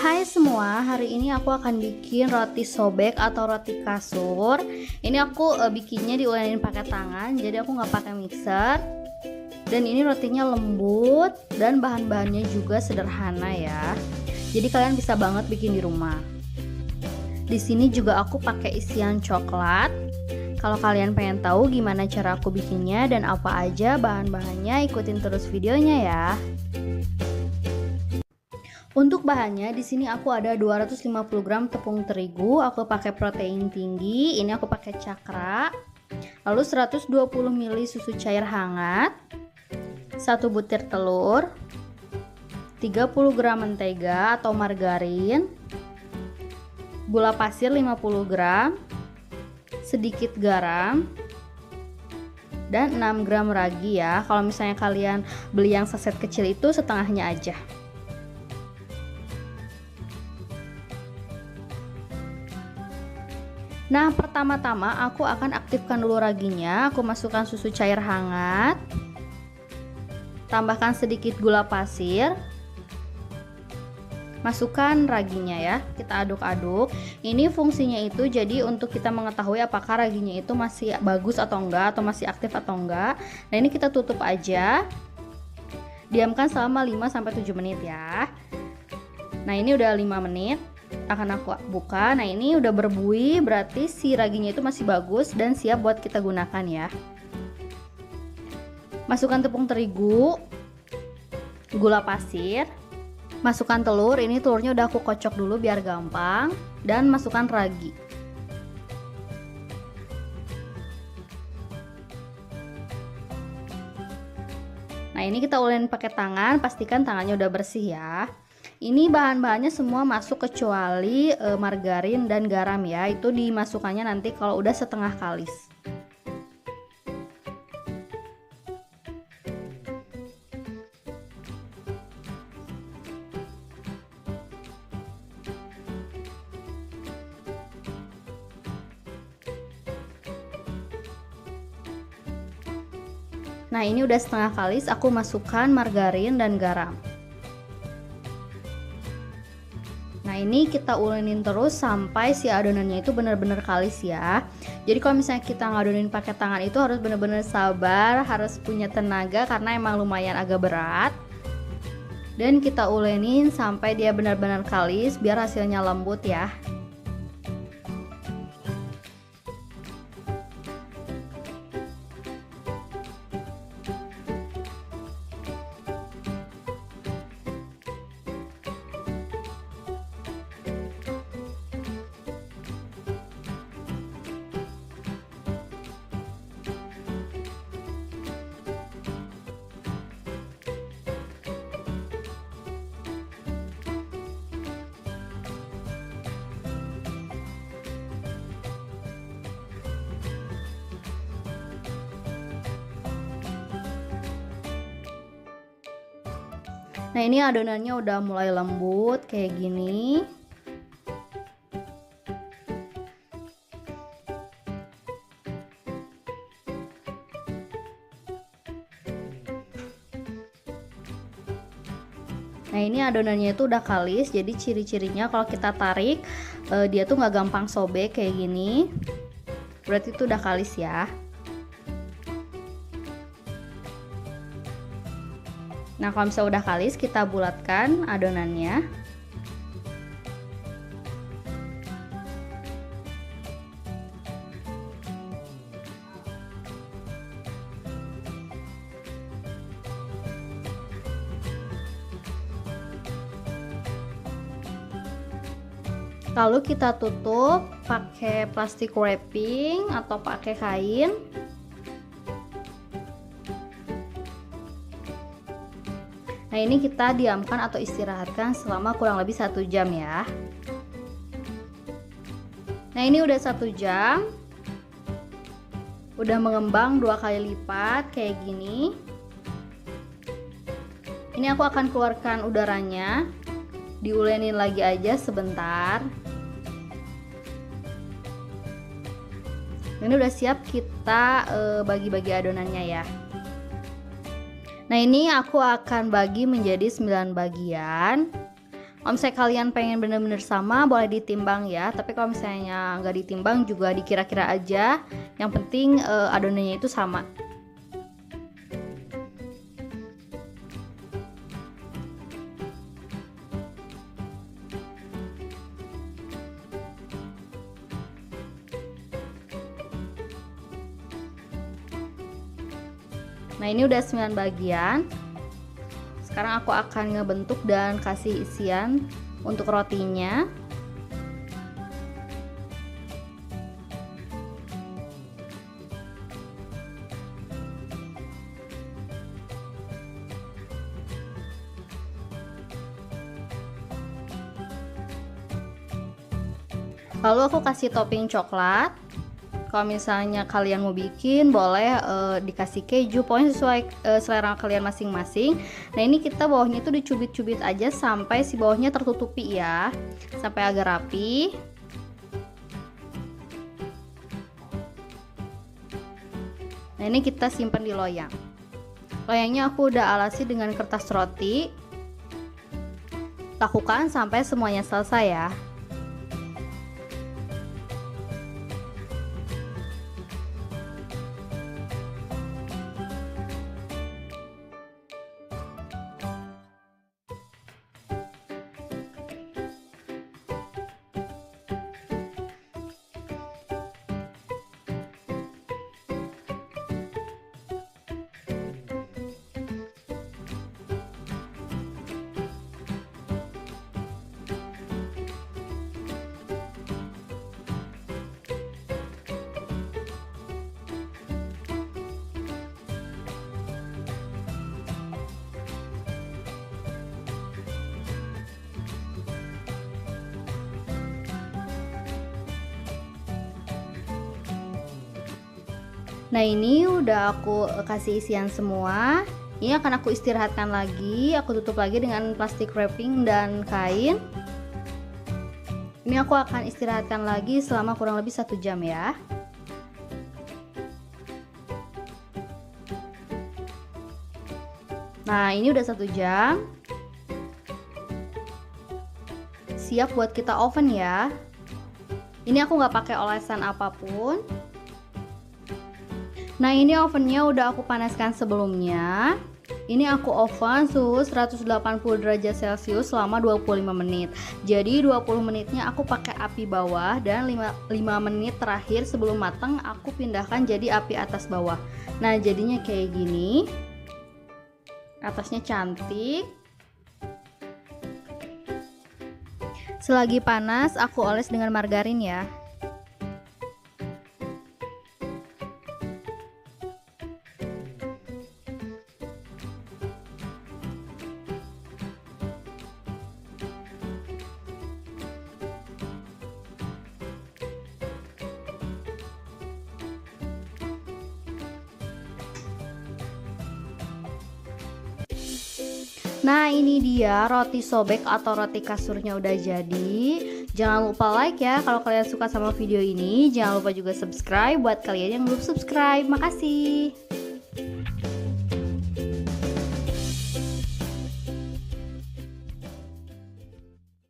Hai semua, hari ini aku akan bikin roti sobek atau roti kasur. Ini aku bikinnya diulenin pakai tangan, jadi aku nggak pakai mixer. Dan ini rotinya lembut dan bahan-bahannya juga sederhana ya. Jadi kalian bisa banget bikin di rumah. Di sini juga aku pakai isian coklat. Kalau kalian pengen tahu gimana cara aku bikinnya dan apa aja bahan-bahannya, ikutin terus videonya ya. Untuk bahannya di sini aku ada 250 gram tepung terigu, aku pakai protein tinggi, ini aku pakai cakra. Lalu 120 ml susu cair hangat, 1 butir telur, 30 gram mentega atau margarin, gula pasir 50 gram, sedikit garam, dan 6 gram ragi ya. Kalau misalnya kalian beli yang saset kecil itu setengahnya aja. Nah, pertama-tama aku akan aktifkan dulu raginya. Aku masukkan susu cair hangat, tambahkan sedikit gula pasir, masukkan raginya ya. Kita aduk-aduk. Ini fungsinya itu jadi untuk kita mengetahui apakah raginya itu masih bagus atau enggak, atau masih aktif atau enggak. Nah, ini kita tutup aja. Diamkan selama 5-7 menit ya. Nah, ini udah 5 menit. Akan aku buka. Nah, ini udah berbuih, berarti si raginya itu masih bagus dan siap buat kita gunakan ya. Masukkan tepung terigu, gula pasir, masukkan telur. Ini telurnya udah aku kocok dulu biar gampang, dan masukkan ragi. Nah, ini kita ulenin pakai tangan, pastikan tangannya udah bersih ya. Ini bahan-bahannya semua masuk kecuali margarin dan garam ya. Itu dimasukkannya nanti kalau udah setengah kalis. Nah, ini udah setengah kalis, aku masukkan margarin dan garam. Nah, ini kita ulenin terus sampai si adonannya itu benar-benar kalis ya. Jadi kalau misalnya kita ngadonin pakai tangan itu harus benar-benar sabar, harus punya tenaga karena emang lumayan agak berat. Dan kita ulenin sampai dia benar-benar kalis biar hasilnya lembut ya. Nah, ini adonannya udah mulai lembut kayak gini. Nah, ini adonannya itu udah kalis, jadi ciri-cirinya kalau kita tarik dia tuh nggak gampang sobek kayak gini. Berarti itu udah kalis ya. Nah, kalau misalnya udah kalis, kita bulatkan adonannya. Lalu kita tutup pakai plastik wrapping atau pakai kain. Nah, ini kita diamkan atau istirahatkan selama kurang lebih 1 jam ya. Nah, ini udah 1 jam. Udah mengembang 2 kali lipat kayak gini. Ini aku akan keluarkan udaranya. Diulenin lagi aja sebentar. Ini udah siap kita bagi-bagi adonannya ya. Nah, ini aku akan bagi menjadi 9 bagian. Kalau misalnya kalian pengen bener-bener sama, boleh ditimbang ya. Tapi kalau misalnya nggak ditimbang juga dikira-kira aja. Yang penting adonannya itu sama. Nah, ini udah 9 bagian. Sekarang aku akan ngebentuk dan kasih isian untuk rotinya. Lalu aku kasih topping coklat. Kalau misalnya kalian mau bikin, boleh dikasih keju, pokoknya sesuai selera kalian masing-masing. Nah, ini kita bawahnya itu dicubit-cubit aja sampai si bawahnya tertutupi ya, sampai agak rapi. Nah, ini kita simpan di loyang. Loyangnya aku udah alasi dengan kertas roti. Lakukan sampai semuanya selesai ya. Nah, ini udah aku kasih isian semua. Ini akan aku istirahatkan lagi. Aku tutup lagi dengan plastik wrapping dan kain. Ini aku akan istirahatkan lagi selama kurang lebih 1 jam ya. Nah, ini udah 1 jam. Siap buat kita oven ya. Ini aku nggak pakai olesan apapun. Nah, ini ovennya udah aku panaskan sebelumnya. Ini aku oven suhu 180 derajat Celcius selama 25 menit. Jadi 20 menitnya aku pakai api bawah dan 5 menit terakhir sebelum matang aku pindahkan jadi api atas bawah. Nah, jadinya kayak gini. Atasnya cantik. Selagi panas aku oles dengan margarin ya. Nah, ini dia roti sobek atau roti kasurnya udah jadi. Jangan lupa like ya kalau kalian suka sama video ini. Jangan lupa juga subscribe buat kalian yang belum subscribe. Makasih.